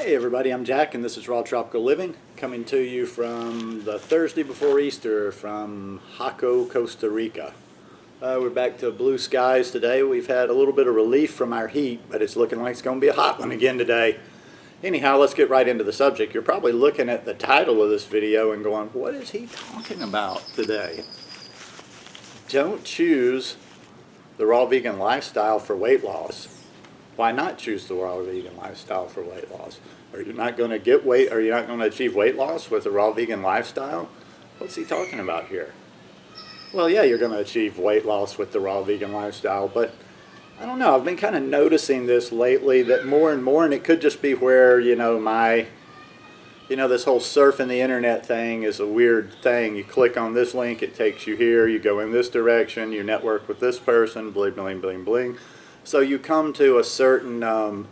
Hey everybody, I'm Jack and this is Raw Tropical Living, coming to you from the Thursday before Easter from Jaco, Costa Rica. We're back to blue skies today. We've had a little bit of relief from our heat, but it's looking like it's going to be a hot one again today. Anyhow, let's get right into the subject. You're probably looking at the title of this video and going, what is he talking about today? Don't choose the raw vegan lifestyle for weight loss. Why not choose the raw vegan lifestyle for weight loss? Are you not going to get weight? Are you not going to achieve weight loss with a raw vegan lifestyle? What's he talking about here? Well, yeah, you're going to achieve weight loss with the raw vegan lifestyle, but I don't know. I've been kind of noticing this lately that more and more, and it could just be where, this whole surfing the internet thing is a weird thing. You click on this link, it takes you here, you go in this direction, you network with this person, bling, bling, bling, bling. So you come to a certain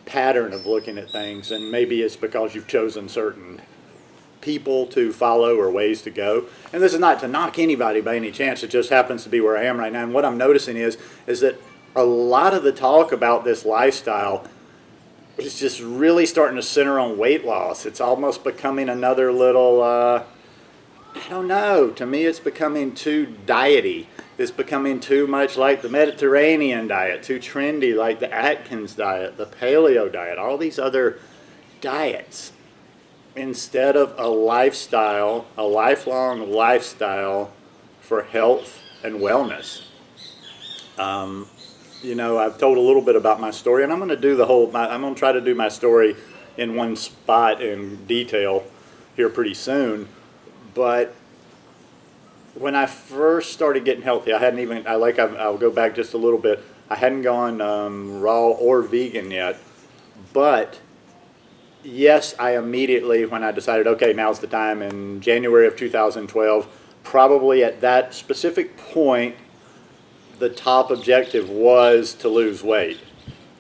pattern of looking at things, and maybe it's because you've chosen certain people to follow or ways to go. And this is not to knock anybody by any chance, it just happens to be where I am right now. And what I'm noticing is that a lot of the talk about this lifestyle is just really starting to center on weight loss. It's almost becoming another little, I don't know, to me it's becoming too diety. It's becoming too much like the Mediterranean diet, too trendy like the Atkins diet, the paleo diet, all these other diets, instead of a lifestyle, a lifelong lifestyle for health and wellness. I've told a little bit about my story, and I'm going to do I'm going to try to do my story in one spot in detail here pretty soon. But when I first started getting healthy, I'll go back just a little bit. I hadn't gone raw or vegan yet, but yes, I immediately, when I decided, okay, now's the time, in January of 2012, probably at that specific point, the top objective was to lose weight,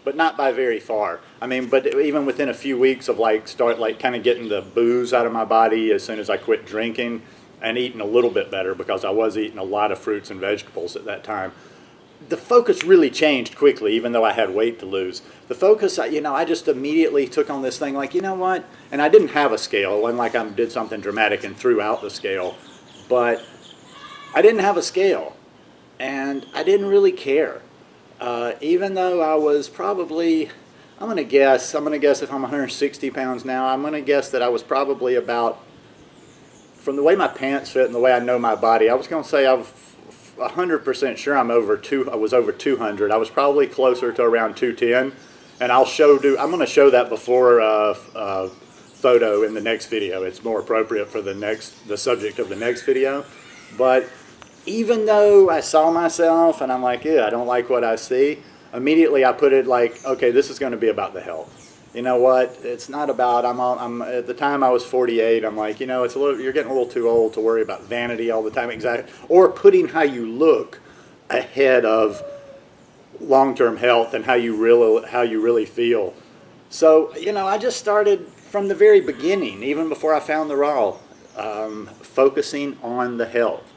but not by very far. But even within a few weeks of kind of getting the booze out of my body as soon as I quit drinking, and eating a little bit better because I was eating a lot of fruits and vegetables at that time. The focus really changed quickly, even though I had weight to lose. The focus, I just immediately took on this thing like, you know what? And I didn't have a scale. It wasn't like I did something dramatic and threw out the scale. But I didn't have a scale. And I didn't really care. Even though I was probably, I'm going to guess if I'm 160 pounds now, I'm going to guess that I was probably about, from the way my pants fit and the way I know my body, I was going to say I'm 100% sure I was over 200. I was probably closer to around 210, and I'm going to show that before photo in the next video. It's more appropriate for the subject of the next video. But even though I saw myself and I'm like, yeah, I don't like what I see, immediately I put it like, okay, this is going to be about the health. You know what? It's not about. I'm at the time I was 48. I'm like, you're getting a little too old to worry about vanity all the time, exactly, or putting how you look ahead of long-term health and how you really feel. So I just started from the very beginning, even before I found the raw, focusing on the health.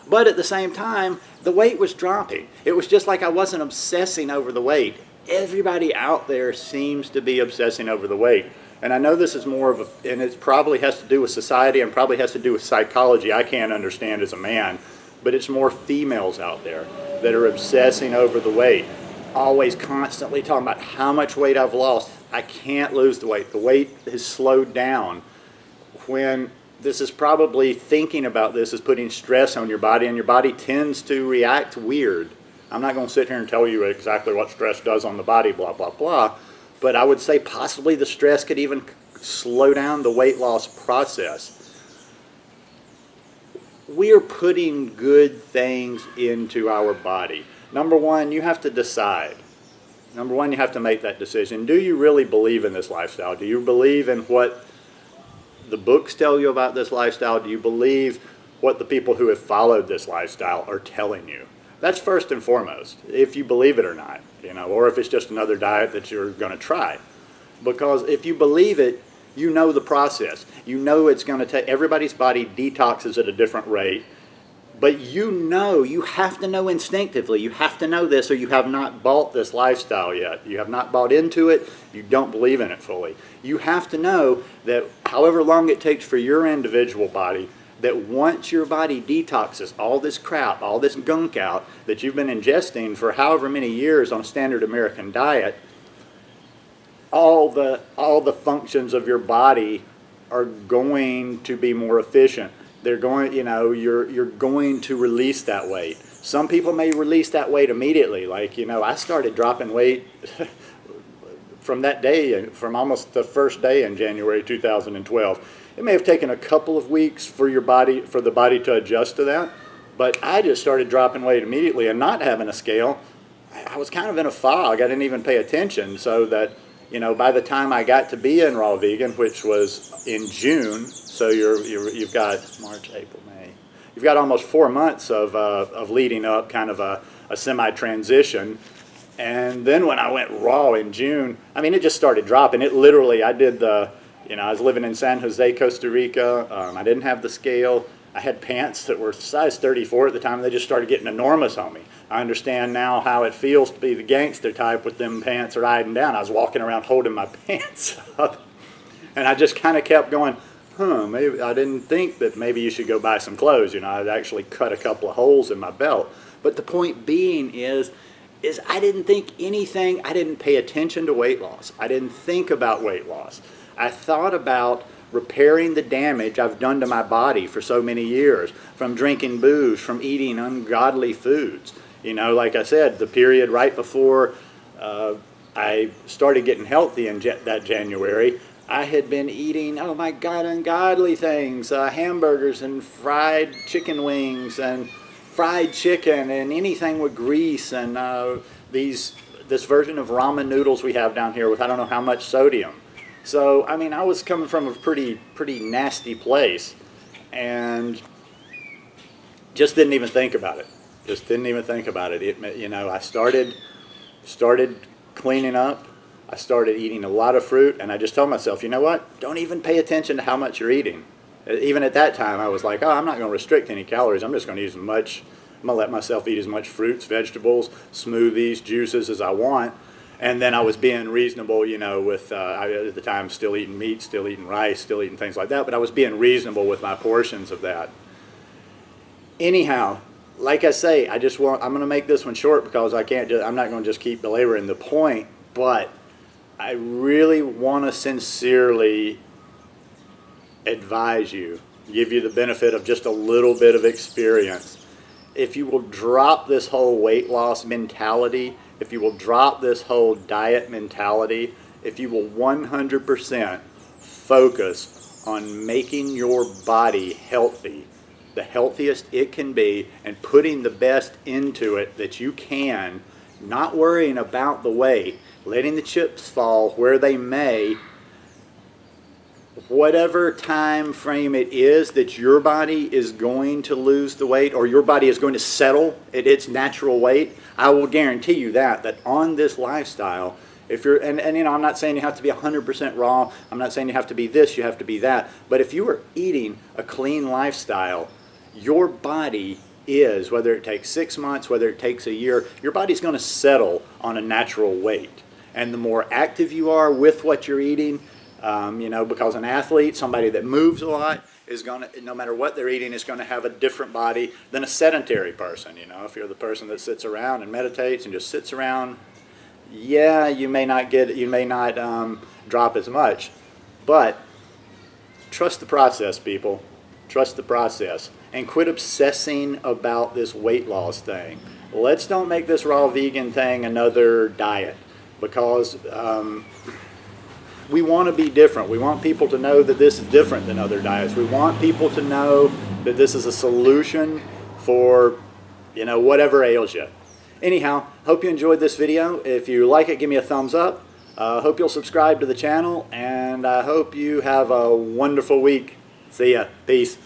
But at the same time, the weight was dropping. It was just like I wasn't obsessing over the weight. Everybody out there seems to be obsessing over the weight. And I know this is more of and it probably has to do with society and probably has to do with psychology I can't understand as a man, but it's more females out there that are obsessing over the weight, always constantly talking about how much weight I've lost. I can't lose the weight. The weight has slowed down. When this is probably thinking about this is putting stress on your body, and your body tends to react weird. I'm not going to sit here and tell you exactly what stress does on the body, blah, blah, blah. But I would say possibly the stress could even slow down the weight loss process. We are putting good things into our body. Number one, you have to decide. Number one, you have to make that decision. Do you really believe in this lifestyle? Do you believe in what the books tell you about this lifestyle? Do you believe what the people who have followed this lifestyle are telling you? That's first and foremost, if you believe it or not, or if it's just another diet that you're going to try. Because if you believe it, you know the process. You know it's going to take, everybody's body detoxes at a different rate. But you have to know instinctively, you have to know this, or you have not bought this lifestyle yet. You have not bought into it, you don't believe in it fully. You have to know that however long it takes for your individual body, that once your body detoxes all this crap, all this gunk out that you've been ingesting for however many years on a standard American diet, all the functions of your body are going to be more efficient. They're going, you're going to release that weight. Some people may release that weight immediately. Like, I started dropping weight from that day, from almost the first day in January 2012. It may have taken a couple of weeks for the body to adjust to that, but I just started dropping weight immediately and not having a scale. I was kind of in a fog. I didn't even pay attention, so that, by the time I got to be in Raw Vegan, which was in June, so you've got March, April, May. You've got almost 4 months of leading up, kind of a semi-transition. And then when I went raw in June, it just started dropping. It literally, I did I was living in San Jose, Costa Rica. I didn't have the scale. I had pants that were size 34 at the time, and they just started getting enormous on me. I understand now how it feels to be the gangster type with them pants riding down. I was walking around holding my pants up, and I just kind of kept going, maybe I didn't think that maybe you should go buy some clothes. I'd actually cut a couple of holes in my belt. But the point being is I didn't think anything, I didn't pay attention to weight loss. I didn't think about weight loss. I thought about repairing the damage I've done to my body for so many years, from drinking booze, from eating ungodly foods. Like I said, the period right before I started getting healthy in that January, I had been eating, oh my God, ungodly things, hamburgers and fried chicken wings and fried chicken and anything with grease and this version of ramen noodles we have down here with I don't know how much sodium. So, I was coming from a pretty nasty place and just didn't even think about it. I started cleaning up. I started eating a lot of fruit, and I just told myself, you know what? Don't even pay attention to how much you're eating. Even at that time, I was like, I'm not going to restrict any calories. I'm just going to I'm going to let myself eat as much fruits, vegetables, smoothies, juices as I want. And then I was being reasonable, with, at the time, still eating meat, still eating rice, still eating things like that, but I was being reasonable with my portions of that. Anyhow, like I say, I'm going to make this one short because I'm not going to just keep belaboring the point, but I really want to sincerely advise you, give you the benefit of just a little bit of experience. If you will drop this whole weight loss mentality, if you will drop this whole diet mentality, if you will 100% focus on making your body healthy, the healthiest it can be, and putting the best into it that you can, not worrying about the weight, letting the chips fall where they may, whatever time frame it is that your body is going to lose the weight or your body is going to settle at its natural weight, I will guarantee you that on this lifestyle, if you're, and I'm not saying you have to be 100% raw, I'm not saying you have to be this, you have to be that, but if you are eating a clean lifestyle, your body is, whether it takes 6 months, whether it takes a year, your body's going to settle on a natural weight. And the more active you are with what you're eating, because an athlete, somebody that moves a lot, is going to, no matter what they're eating, is going to have a different body than a sedentary person. If you're the person that sits around and meditates and just sits around, yeah, you may not drop as much, but trust the process, people. Trust the process, and quit obsessing about this weight loss thing. Let's don't make this raw vegan thing another diet, because we want to be different. We want people to know that this is different than other diets. We want people to know that this is a solution for, whatever ails you. Anyhow, hope you enjoyed this video. If you like it, give me a thumbs up. Hope you'll subscribe to the channel, and I hope you have a wonderful week. See ya. Peace.